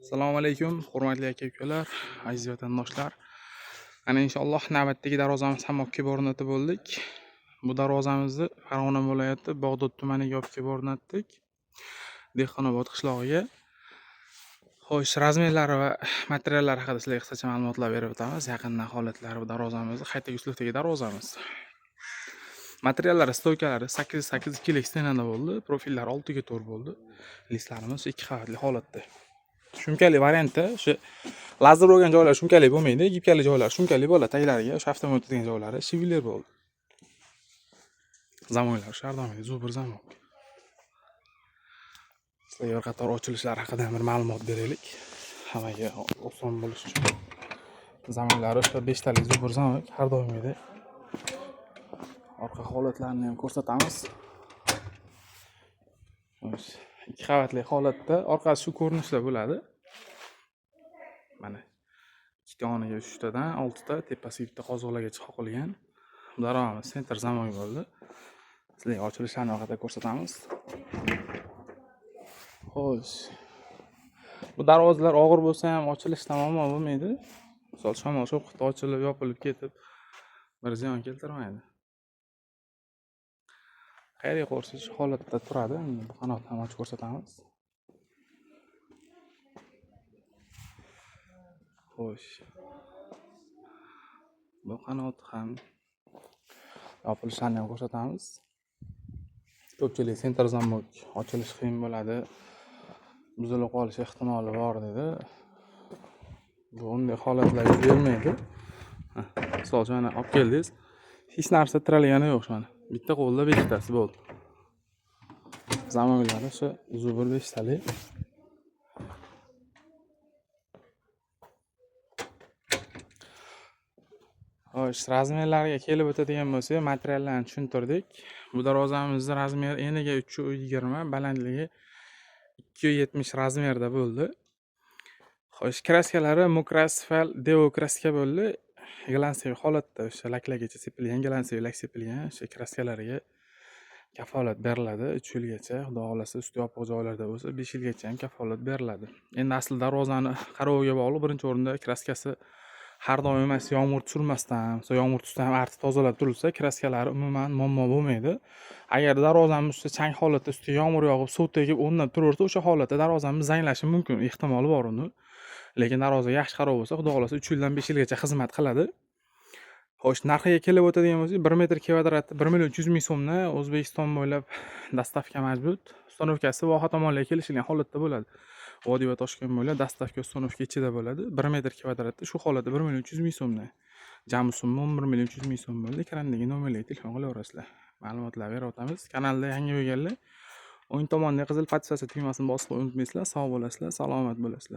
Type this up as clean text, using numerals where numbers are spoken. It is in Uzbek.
Assalomu alaykum, hurmatli aka-ukalar, aziz vatandoshlar. Ana inshaalloh navbatdagi darvozamiz ham olib kelib o'rnatib bo'ldik. Bu darvozamizni Farg'ona viloyati Bog'dod tumaniga olib kelib o'rnatdik. Dehqonobod qishlog'iga. Xo'sh, razmerlari va materiallari haqida sizlarga qisqacha ma'lumotlar berib o'tamiz. Yaqindan holatlari bu darvozamizni qayta uslubdagi darvozamiz. Materiallari, stoykalari 8 2lik stenada bo'ldi. Profillari 6 ga 4 bo'ldi. Listlarimiz 2 qavatli holatda. Shumkali variantda o'sha lazer bo'lgan joylar shumkali bo'lmaydi, gibkali joylar shumkali bo'ladi. Taglariga o'sha avtomat o'tadigan joylari shiviler bo'ldi. Zamoylar shardomli, zo'r zamok. Sizlarga bir qator ochilishlari haqida bir ma'lumot beraylik. Hammaga oson bo'lishi uchun. Zamoylari o'sha 5 talik zo'r zamok, har doimgidek. Orqa holatlarini ham ko'rsatamiz. Xo'sh, 2 qavatli holatda orqasi shu ko'rinishda bo'ladi. Mana ikkita yoniga 3 tadan 6 ta, tepasiga bitta qozoqlargacha qoqilgan. Darvozamiz senter zamoy bo'ldi. Sizlarga ochilishlarni vaqtida ko'rsatamiz. Xo'sh. Bu darvozalar og'ir bo'lsa ham ochilish tamomila bo'lmaydi. Misol shamol sho'qda ochilib, yopilib ketib bir ziyon keltirmaydi. Qayerga qo'rsiz shu holatda turadi. Bu qanotni ham ochib ko'rsatamiz. Xo'sh. Bu qanot ham yopilishlarni ham ko'rsatamiz. Ko'pchilik senter zamok ochilish qiyin bo'ladi. Buzilib qolish ehtimoli bor dedi. Bu unday holatlar yuz bermaydi. Misol uchun mana olib keldingiz. Hech narsa tiralgani yo'q mana. Bitta qo'lda 5 tasi bo'ldi. Zamoklari o'sha zo'r 5 talik. Xo'sh, razmerlarga kelib o'tadigan bo'lsak, materiallarni tushuntirdik. Bu darvozamizning razmeri eniga 3.20, balandligi 2.70 razmerda bo'ldi. Xo'sh, kraskalari Mukrasfal Deo kraska bo'ldi. Glansiy holatda o'sha laklagacha sepilgan, glansiy lak sepilgan. O'sha kraskalariga kafolat beriladi 3 yilgacha. Xudo xolasa usti yopiq joylarda bo'lsa 5 yilgacha ham kafolat beriladi. Endi asl darvozani qaroviga bog'liq. Birinchi o'rinda kraskasi har doim emas, yomg'ir tushirmasdan, yomg'ir tushsa ham artib tozalab turilsa, kraskalari umuman muammo bo'lmaydi. Agar darvozamiz ustida chang holatda ustiga yomg'ir yog'ib, suv tegib, o'rnab turaversa, o'sha holatda darvozamiz zanglashi mumkin, ehtimoli bor uni. Lekin darvoza yaxshi qarov bo'lsa, xudo xolasa 3 yildan 5 yilgacha xizmat qiladi. Xo'sh, narxiga kelib o'tadigan bo'lsak, 1 metr kvadrati 1.300.000 so'mdan O'zbekiston bo'ylab dastavka mavjud. Ustanovkasi Voha tomonlarga kelishilgan holatda bo'ladi. Vodiy va Toshkent bo'ylab dastavka ustanovka ichida bo'ladi. 1 metr kvadratda shu holatda 1.300.000 so'mdan. Jami summa 1.300.000 so'm bo'ldi. Ekrandagi nomerlarga telefon qilaverasizlar. Ma'lumotlar berib o'tamiz. Kanalda yangi bo'lganlar o'ng tomonda qizil potisatsiya tugmasini bosishni unutmaysizlar. Sog' bo'lasizlar, salomat bo'lasizlar.